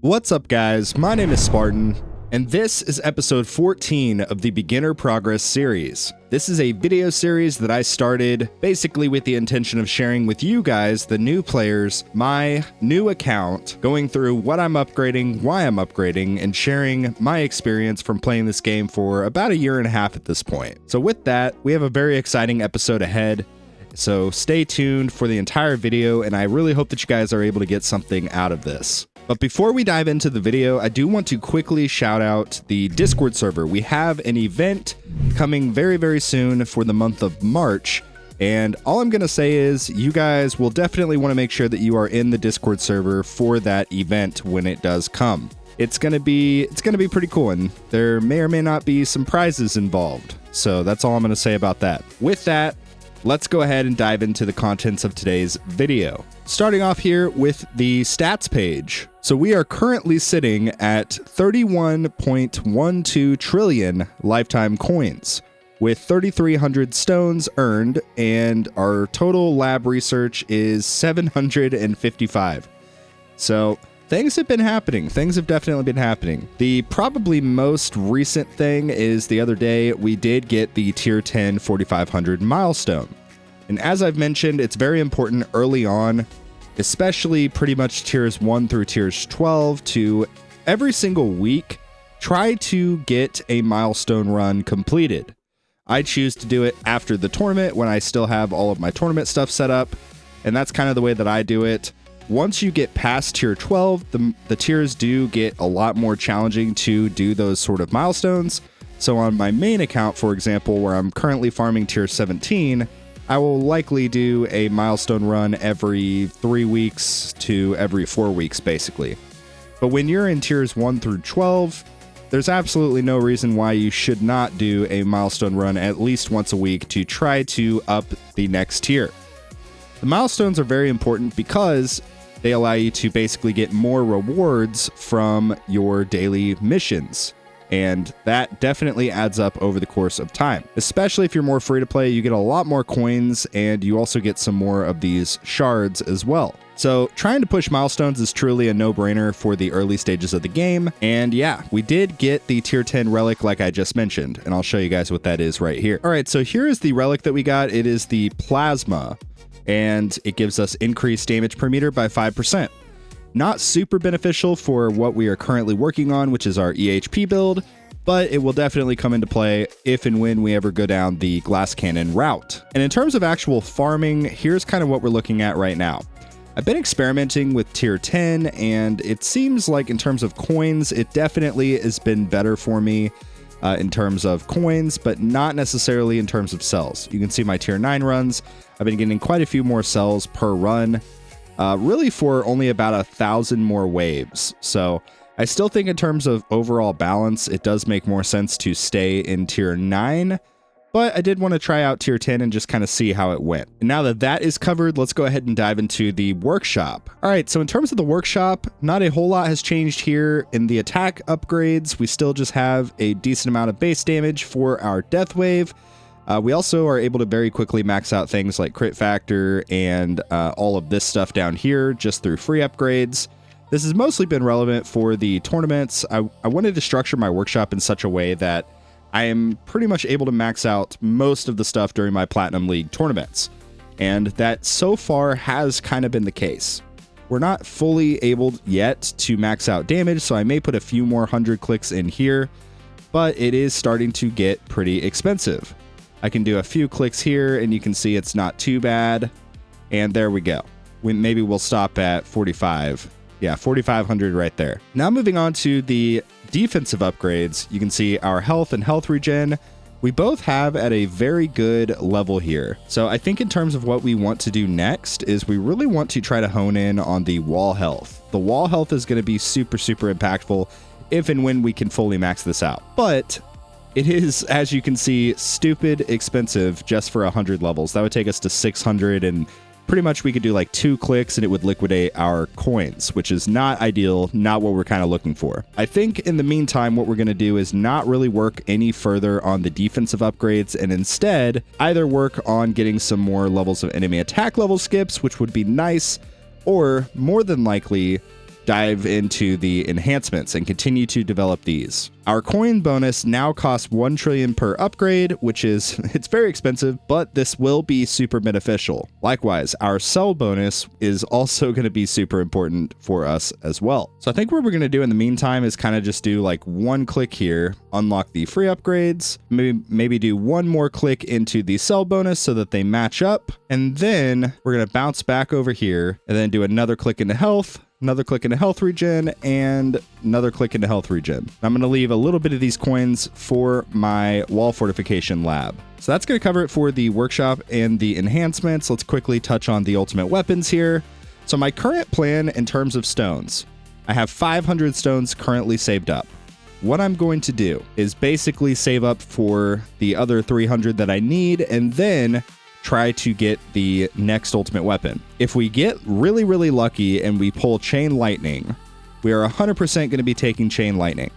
What's up, guys? My name is Spartan, and this is episode 14 of the Beginner Progress series. This is a video series that I started basically with the intention of sharing with you guys, the new players, my new account, going through what I'm upgrading, why I'm upgrading, and sharing my experience from playing this game for about a year and a half at this point. So with that, we have a very exciting episode ahead. So stay tuned for the entire video, and I really hope that you guys are able to get something out of this. But before we dive into the video, I do want to quickly shout out the Discord server. We have an event coming very, very soon for the month of March. And all I'm going to say is you guys will definitely want to make sure that you are in the Discord server for that event when it does come. It's going to be pretty cool, and there may or may not be some prizes involved. So that's all I'm going to say about that. With that, let's go ahead and dive into the contents of today's video. Starting off here with the stats page. So we are currently sitting at 31.12 trillion lifetime coins with 3,300 stones earned, and our total lab research is 755. So things have been happening. Things have definitely been happening. The probably most recent thing is the other day we did get the tier 10 4,500 milestone. And as I've mentioned, it's very important early on, especially pretty much tiers 1 through tiers 12, to every single week try to get a milestone run completed. I choose to do it after the tournament when I still have all of my tournament stuff set up, and that's kind of the way that I do it. Once you get past tier 12, the tiers do get a lot more challenging to do those sort of milestones. So on my main account, for example, where I'm currently farming tier 17, I will likely do a milestone run every 3 weeks to every 4 weeks, basically. But when you're in tiers 1 through 12, there's absolutely no reason why you should not do a milestone run at least once a week to try to up the next tier. The milestones are very important because they allow you to basically get more rewards from your daily missions. And that definitely adds up over the course of time. Especially if you're more free to play, you get a lot more coins, and you also get some more of these shards as well. So trying to push milestones is truly a no-brainer for the early stages of the game. And yeah, we did get the tier 10 relic like I just mentioned, and I'll show you guys what that is right here. All right, so here is the relic that we got. It is the plasma, and it gives us increased damage per meter by 5%. Not super beneficial for what we are currently working on, which is our EHP build, but it will definitely come into play if and when we ever go down the glass cannon route. And in terms of actual farming, here's kind of what we're looking at right now. I've been experimenting with tier 10, and it seems like in terms of coins, it definitely has been better for me in terms of coins, but not necessarily in terms of cells. You can see my tier 9 runs. I've been getting quite a few more cells per run. Really for only about 1,000 more waves. So I still think in terms of overall balance, it does make more sense to stay in tier 9, but I did want to try out tier 10 and just kind of see how it went. And now that that is covered, let's go ahead and dive into the workshop. All right, so in terms of the workshop, not a whole lot has changed here. In the attack upgrades, we still just have a decent amount of base damage for our death wave. We also are able to very quickly max out things like crit factor and all of this stuff down here just through free upgrades. This has mostly been relevant for the tournaments. I wanted to structure my workshop in such a way that I am pretty much able to max out most of the stuff during my Platinum League tournaments. And that so far has kind of been the case. We're not fully able yet to max out damage, so I may put a few more 100 clicks in here, but it is starting to get pretty expensive. I can do a few clicks here, and you can see it's not too bad. And there we go. Maybe we'll stop at 45. Yeah, 4,500 right there. Now moving on to the defensive upgrades, you can see our health and health regen. We both have at a very good level here. So I think in terms of what we want to do next is we really want to try to hone in on the wall health. The wall health is going to be super, super impactful if and when we can fully max this out. But it is, as you can see, stupid expensive just for 100 levels. That would take us to 600, and pretty much we could do like 2 clicks and it would liquidate our coins, which is not ideal, not what we're kind of looking for. I think in the meantime, what we're going to do is not really work any further on the defensive upgrades, and instead either work on getting some more levels of enemy attack level skips, which would be nice, or more than likely dive into the enhancements and continue to develop these. Our coin bonus now costs 1 trillion per upgrade, which is, it's very expensive, but this will be super beneficial. Likewise, our sell bonus is also going to be super important for us as well. So I think what we're going to do in the meantime is kind of just do like one click here, unlock the free upgrades, maybe do one more click into the sell bonus so that they match up. And then we're going to bounce back over here and then do another click into health, another click into health regen, and another click into health regen. I'm going to leave a little bit of these coins for my wall fortification lab. So that's going to cover it for the workshop and the enhancements. Let's quickly touch on the ultimate weapons here. So my current plan in terms of stones, I have 500 stones currently saved up. What I'm going to do is basically save up for the other 300 that I need, and then try to get the next ultimate weapon. If we get really, really lucky and we pull Chain Lightning, we are 100% going to be taking Chain Lightning.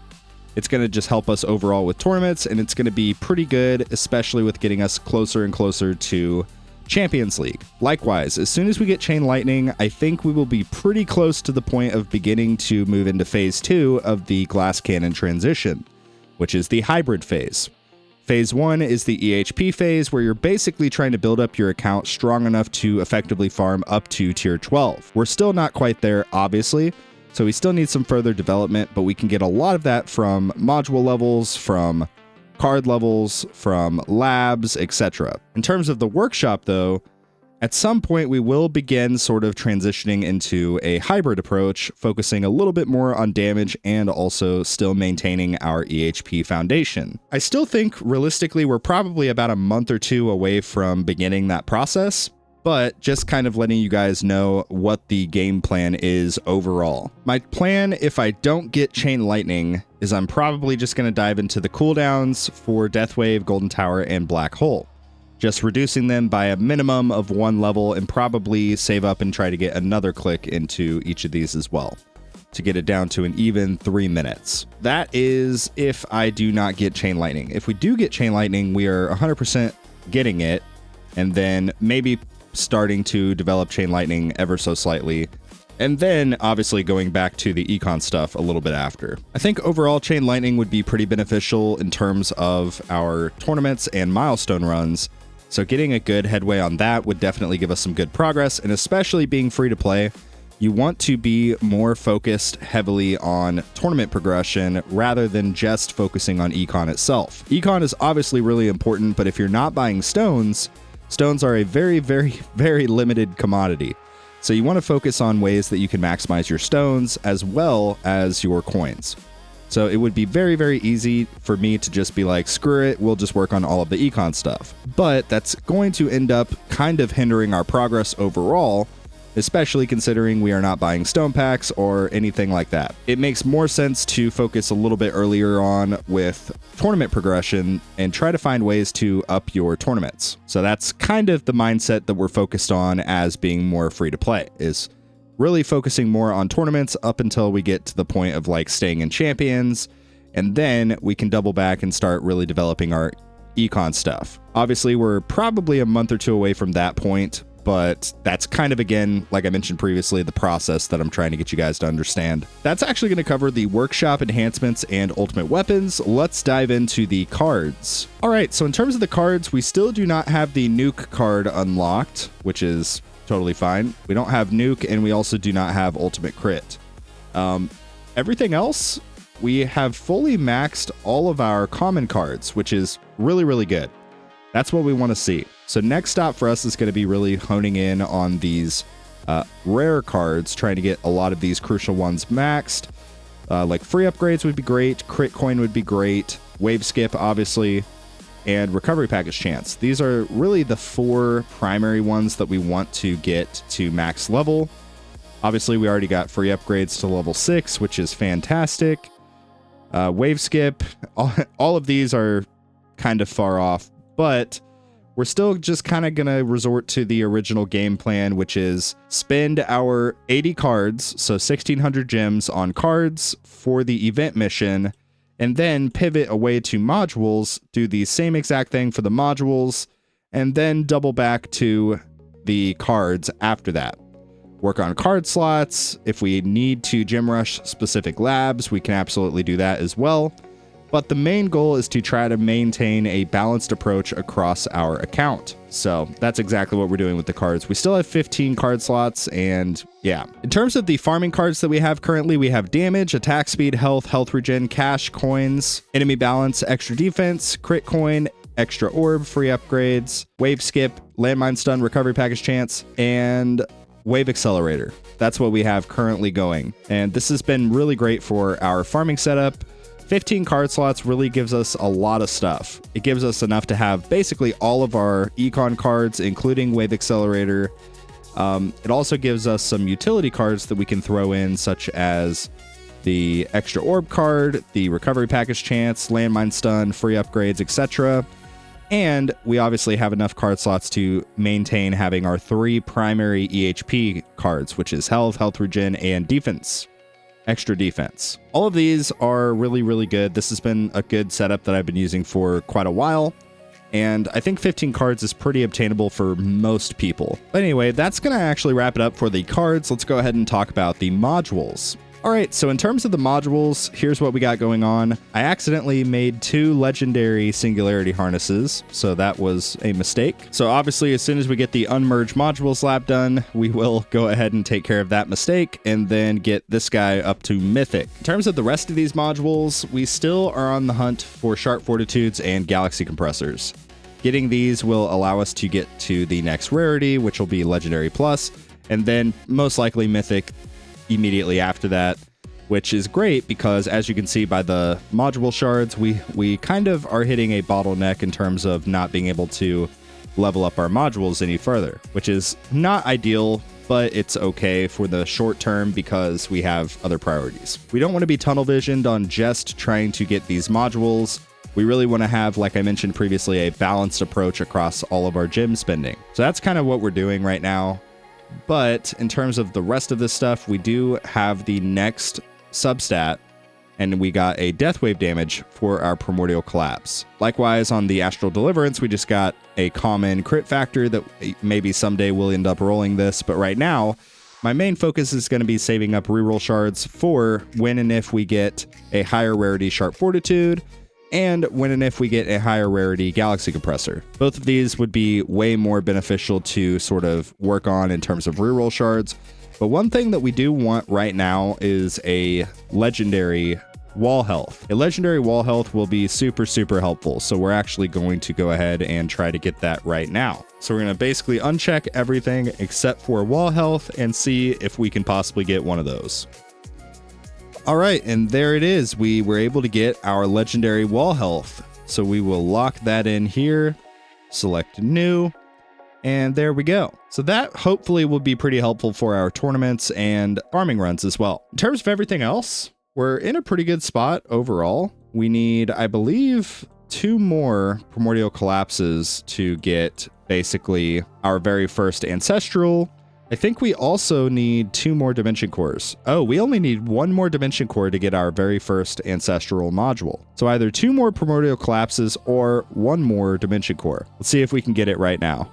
It's going to just help us overall with tournaments, and it's going to be pretty good, especially with getting us closer and closer to Champions League. Likewise, as soon as we get Chain Lightning, I think we will be pretty close to the point of beginning to move into phase 2 of the glass cannon transition, which is the hybrid phase. Phase 1 is the EHP phase, where you're basically trying to build up your account strong enough to effectively farm up to tier 12. We're still not quite there, obviously, so we still need some further development, but we can get a lot of that from module levels, from card levels, from labs, etc. In terms of the workshop, though, at some point we will begin sort of transitioning into a hybrid approach, focusing a little bit more on damage and also still maintaining our EHP foundation. I still think realistically we're probably about a month or two away from beginning that process, but just kind of letting you guys know what the game plan is overall. My plan, if I don't get Chain Lightning, is I'm probably just going to dive into the cooldowns for Death Wave, Golden Tower, and Black Hole. Just reducing them by a minimum of 1 level, and probably save up and try to get another click into each of these as well to get it down to an even 3 minutes. That is if I do not get Chain Lightning. If we do get Chain Lightning, we are 100% getting it, and then maybe starting to develop Chain Lightning ever so slightly, and then obviously going back to the econ stuff a little bit after. I think overall Chain Lightning would be pretty beneficial in terms of our tournaments and milestone runs. So getting a good headway on that would definitely give us some good progress, and especially being free to play, you want to be more focused heavily on tournament progression rather than just focusing on econ itself. Econ is obviously really important, but if you're not buying stones, stones are a very, very, very limited commodity. So you want to focus on ways that you can maximize your stones as well as your coins. So it would be very, very easy for me to just be like, screw it, we'll just work on all of the econ stuff. But that's going to end up kind of hindering our progress overall, especially considering we are not buying stone packs or anything like that. It makes more sense to focus a little bit earlier on with tournament progression and try to find ways to up your tournaments. So that's kind of the mindset that we're focused on as being more free to play, is really focusing more on tournaments up until we get to the point of like staying in champions, and then we can double back and start really developing our econ stuff. Obviously, we're probably a month or two away from that point, but that's kind of, again, like I mentioned previously, the process that I'm trying to get you guys to understand. That's actually going to cover the workshop enhancements and ultimate weapons. Let's dive into the cards. All right, so in terms of the cards, we still do not have the nuke card unlocked, which is totally fine. We don't have nuke, and we also do not have ultimate crit. Everything else, we have fully maxed all of our common cards, which is really, really good. That's what we want to see. So next stop for us is going to be really honing in on these rare cards, trying to get a lot of these crucial ones maxed. Like free upgrades would be great, crit coin would be great, wave skip obviously, and recovery package chance. These are really the 4 primary ones that we want to get to max level. Obviously we already got free upgrades to level 6, which is fantastic. Wave skip, all of these are kind of far off, but we're still just kind of going to resort to the original game plan, which is spend our 80 cards, so 1,600 gems on cards for the event mission, and then pivot away to modules, do the same exact thing for the modules, and then double back to the cards after that. work on card slots. If we need to gym rush specific labs, we can absolutely do that as well. But the main goal is to try to maintain a balanced approach across our account. So that's exactly what we're doing with the cards. We still have 15 card slots, and yeah. In terms of the farming cards that we have currently, we have damage, attack speed, health, health regen, cash, coins, enemy balance, extra defense, crit coin, extra orb, free upgrades, wave skip, landmine stun, recovery package chance, and wave accelerator. That's what we have currently going. And this has been really great for our farming setup. 15 card slots really gives us a lot of stuff. It gives us enough to have basically all of our econ cards, including wave accelerator. It also gives us some utility cards that we can throw in, such as the extra orb card, the recovery package chance, landmine stun, free upgrades, etc. And we obviously have enough card slots to maintain having our 3 primary EHP cards, which is health, health regen, and defense. Extra defense. All of these are really, really good. This has been a good setup that I've been using for quite a while. And I think 15 cards is pretty obtainable for most people. But anyway, that's going to actually wrap it up for the cards. Let's go ahead and talk about the modules. All right, so in terms of the modules, here's what we got going on. I accidentally made 2 legendary singularity harnesses, so that was a mistake. So obviously, as soon as we get the unmerged modules lab done, we will go ahead and take care of that mistake and then get this guy up to mythic. In terms of the rest of these modules, we still are on the hunt for sharp fortitudes and galaxy compressors. Getting these will allow us to get to the next rarity, which will be legendary plus, and then most likely mythic immediately after that, which is great because, as you can see by the module shards, we kind of are hitting a bottleneck in terms of not being able to level up our modules any further, which is not ideal, but it's okay for the short term because we have other priorities. We don't want to be tunnel visioned on just trying to get these modules. We really want to have, like I mentioned previously, a balanced approach across all of our gem spending. So that's kind of what we're doing right now. But in terms of the rest of this stuff, we do have the next substat, and we got a death wave damage for our primordial collapse. Likewise, on the astral deliverance, we just got a common crit factor that maybe someday we'll end up rolling this. But right now, my main focus is going to be saving up reroll shards for when and if we get a higher rarity sharp fortitude, and when and if we get a higher rarity galaxy compressor. Both of these would be way more beneficial to sort of work on in terms of reroll shards. But one thing that we do want right now is a legendary wall health. A legendary wall health will be super, super helpful. So we're actually going to go ahead and try to get that right now. So we're going to basically uncheck everything except for wall health and see if we can possibly get one of those. All right, and there it is. We were able to get our legendary wall health. So we will lock that in here, select new, and there we go. So that hopefully will be pretty helpful for our tournaments and farming runs as well. In terms of everything else, we're in a pretty good spot overall. We need, I believe, 2 more primordial collapses to get basically our very first ancestral. I think we also need 2 more dimension cores. Oh, we only need 1 more dimension core to get our very first ancestral module. So either 2 more primordial collapses or 1 more dimension core. Let's see if we can get it right now.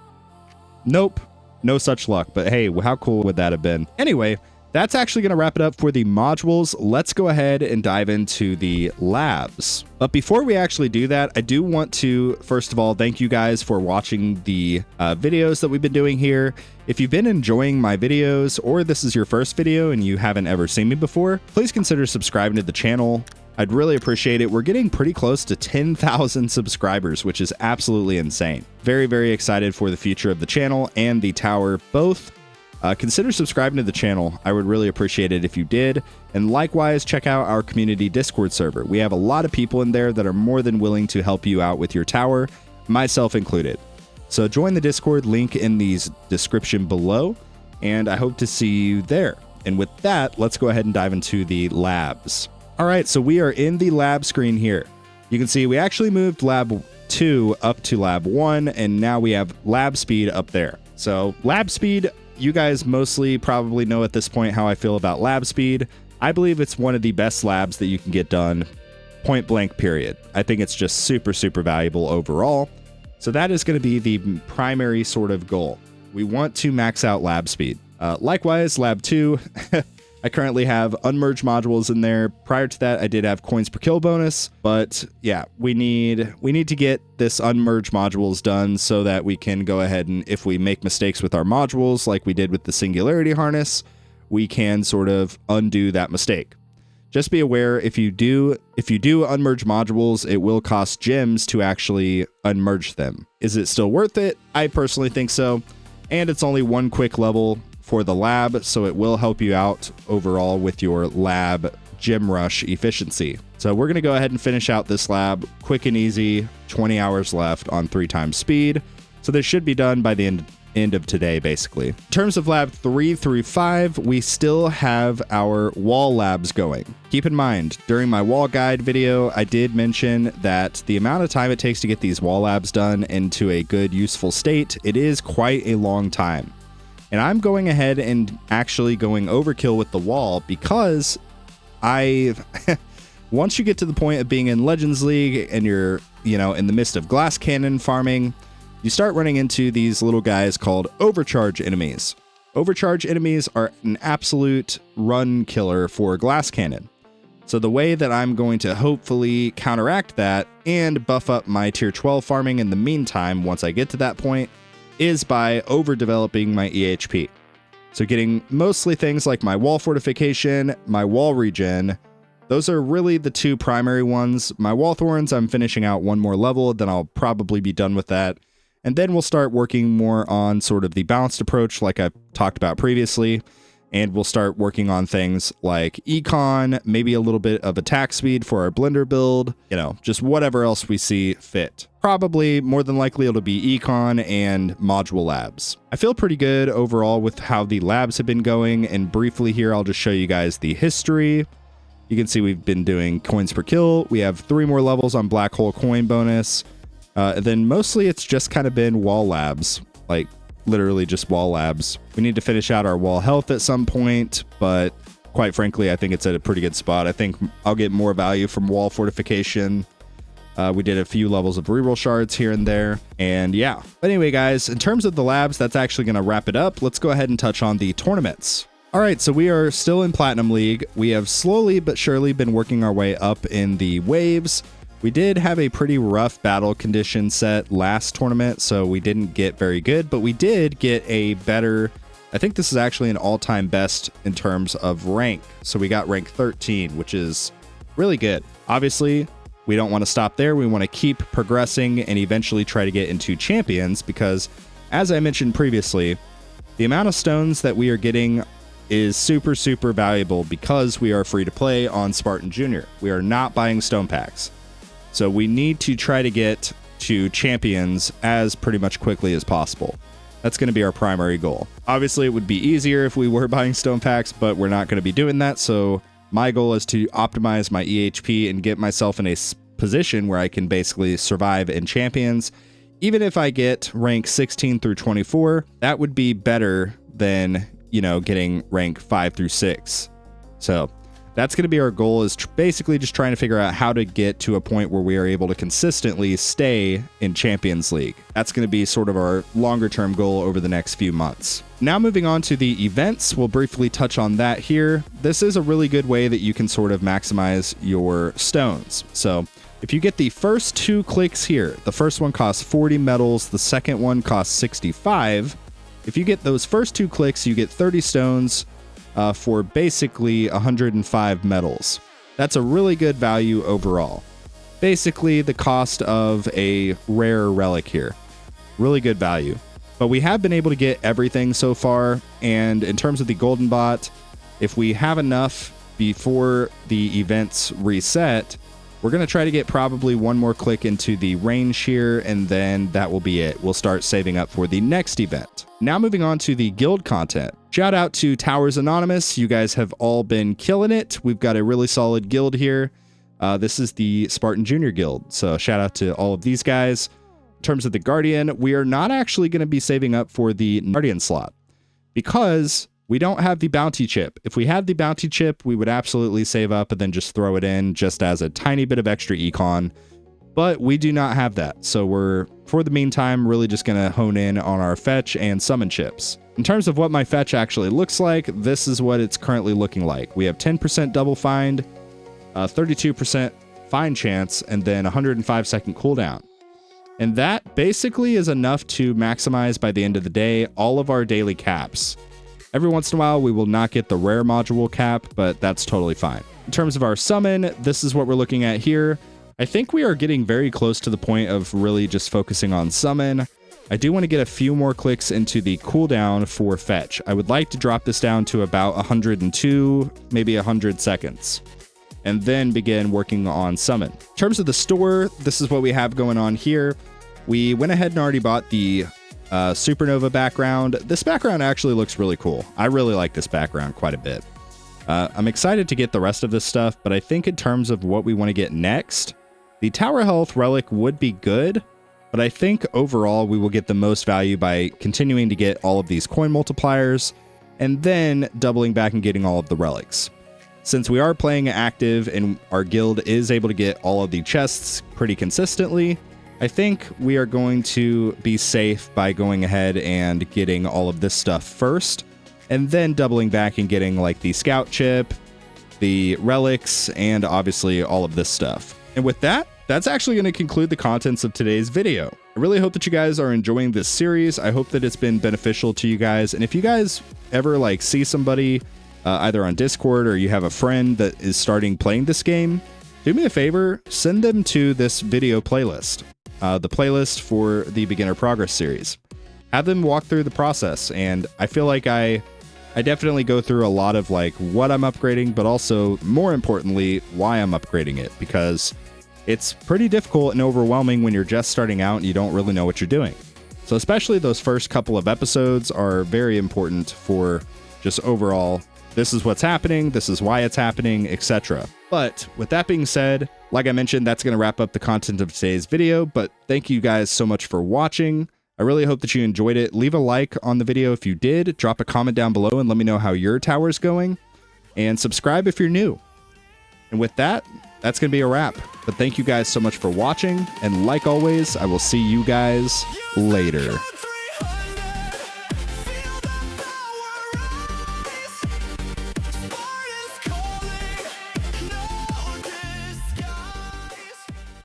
Nope, no such luck, but hey, how cool would that have been? Anyway, that's actually going to wrap it up for the modules. Let's go ahead and dive into the labs. But before we actually do that, I do want to, first of all, thank you guys for watching the videos that we've been doing here. If you've been enjoying my videos, or this is your first video and you haven't ever seen me before, please consider subscribing to the channel. I'd really appreciate it. We're getting pretty close to 10,000 subscribers, which is absolutely insane. Very, very excited for the future of the channel and the tower both. Consider subscribing to the channel. I would really appreciate it if you did. And likewise, check out our community Discord server. We have a lot of people in there that are more than willing to help you out with your tower, myself included. So join the Discord, link in the description below, and I hope to see you there. And with that, let's go ahead and dive into the labs. All right, so we are in the lab screen here. You can see we actually moved lab 2 up to lab 1, and now we have lab speed up there. So lab speed, you guys mostly probably know at this point how I feel about lab speed. I believe it's one of the best labs that you can get done, point blank period. I think it's just super, super valuable overall. So that is going to be the primary sort of goal. We want to max out lab speed. Likewise, lab 2, I currently have unmerged modules in there. Prior to that, I did have coins per kill bonus, but yeah, we need to get this unmerged modules done so that we can go ahead and, if we make mistakes with our modules like we did with the singularity harness, we can sort of undo that mistake. Just be aware, if you do unmerge modules, it will cost gems to actually unmerge them. Is it still worth it? I personally think so, and it's only one quick level for the lab, so it will help you out overall with your lab gem rush efficiency. So we're going to go ahead and finish out this lab quick and easy, 20 hours left on 3x speed. So this should be done by the end of today, basically. In terms of lab 3 through 5, we still have our wall labs going. Keep in mind, during my wall guide video, I did mention that the amount of time it takes to get these wall labs done into a good, useful state, it is quite a long time. And I'm going ahead and actually going overkill with the wall because once you get to the point of being in Legends League and you're, in the midst of glass cannon farming, you start running into these little guys called overcharge enemies. Overcharge enemies are an absolute run killer for glass cannon. So the way that I'm going to hopefully counteract that and buff up my tier 12 farming in the meantime, once I get to that point, is by overdeveloping my EHP. So getting mostly things like my wall fortification, my wall regen. Those are really the two primary ones. My wall thorns, I'm finishing out one more level, then I'll probably be done with that. And then we'll start working more on sort of the balanced approach like I talked about previously. And we'll start working on things like econ, maybe a little bit of attack speed for our blender build, just whatever else we see fit. Probably, more than likely, it'll be econ and module labs. I feel pretty good overall with how the labs have been going, and briefly here, I'll just show you guys the history. You can see we've been doing coins per kill. We have 3 more levels on black hole coin bonus. Then mostly it's just kind of been wall labs, like literally just wall labs. We need to finish out our wall health at some point, but quite frankly, I think it's at a pretty good spot. I think I'll get more value from wall fortification. We did a few levels of reroll shards here and there, and yeah. But anyway, guys, in terms of the labs, that's actually going to wrap it up. Let's go ahead and touch on the tournaments. All right, so we are still in Platinum League. We have slowly but surely been working our way up in the waves. We did have a pretty rough battle condition set last tournament, so we didn't get very good, but we did get a better, I think this is actually an all-time best in terms of rank. So we got rank 13, which is really good. Obviously, we don't want to stop there. We want to keep progressing and eventually try to get into champions because, as I mentioned previously, the amount of stones that we are getting is super, super valuable because we are free to play on Spartan Jr. We are not buying stone packs. So we need to try to get to champions as pretty much quickly as possible. That's going to be our primary goal. Obviously, it would be easier if we were buying stone packs, but we're not going to be doing that. So my goal is to optimize my EHP and get myself in a position where I can basically survive in champions. Even if I get rank 16 through 24, that would be better than, getting rank 5 through 6. So that's going to be our goal, is basically just trying to figure out how to get to a point where we are able to consistently stay in Champions League. That's going to be sort of our longer term goal over the next few months. Now moving on to the events, we'll briefly touch on that here. This is a really good way that you can sort of maximize your stones. So if you get the first 2 clicks here, the first one costs 40 medals, the second one costs 65. If you get those first 2 clicks, you get 30 stones for basically 105 medals. That's a really good value overall. Basically the cost of a rare relic here. Really good value. But we have been able to get everything so far, and in terms of the golden bot, if we have enough before the events reset, we're going to try to get probably one more click into the range here, and then that will be it. We'll start saving up for the next event. Now moving on to the guild content. Shout out to Towers Anonymous. You guys have all been killing it. We've got a really solid guild here. This is the Spartan Junior Guild. So shout out to all of these guys. In terms of the Guardian, we are not actually going to be saving up for the Guardian slot because we don't have the bounty chip. If we had the bounty chip, we would absolutely save up and then just throw it in just as a tiny bit of extra econ. but we do not have that. So we're, for the meantime, really just going to hone in on our fetch and summon chips. In terms of what my fetch actually looks like, this is what it's currently looking like. We have 10% double find, 32% find chance, and then 105-second cooldown. And that basically is enough to maximize by the end of the day all of our daily caps. Every once in a while, we will not get the rare module cap, but that's totally fine. In terms of our summon, this is what we're looking at here. I think we are getting very close to the point of really just focusing on summon. I do want to get a few more clicks into the cooldown for fetch. I would like to drop this down to about 102, maybe 100 seconds, and then begin working on summon. In terms of the store, this is what we have going on here. We went ahead and already bought the supernova background. This background actually looks really cool. I really like this background quite a bit. I'm excited to get the rest of this stuff, but I think in terms of what we want to get next, the Tower Health Relic would be good, but I think overall we will get the most value by continuing to get all of these coin multipliers and then doubling back and getting all of the relics. Since we are playing active and our guild is able to get all of the chests pretty consistently, I think we are going to be safe by going ahead and getting all of this stuff first, and then doubling back and getting like the scout chip, the relics, and obviously all of this stuff. And with that, that's actually going to conclude the contents of today's video. I really hope that you guys are enjoying this series. I hope that it's been beneficial to you guys. And if you guys ever like see somebody either on Discord or you have a friend that is starting playing this game, do me a favor, send them to this video playlist. The playlist for the Beginner Progress series. Have them walk through the process, and I feel like I definitely go through a lot of like what I'm upgrading, but also more importantly, why I'm upgrading it, because it's pretty difficult and overwhelming when you're just starting out and you don't really know what you're doing. So especially those first couple of episodes are very important for just overall, this is what's happening, this is why it's happening, etc. But with that being said, like I mentioned, that's going to wrap up the content of today's video, but thank you guys so much for watching. I really hope that you enjoyed it. Leave a like on the video if you did, drop a comment down below and let me know how your tower's going, and subscribe if you're new. And with that, that's going to be a wrap. But thank you guys so much for watching, and like always, I will see you guys later.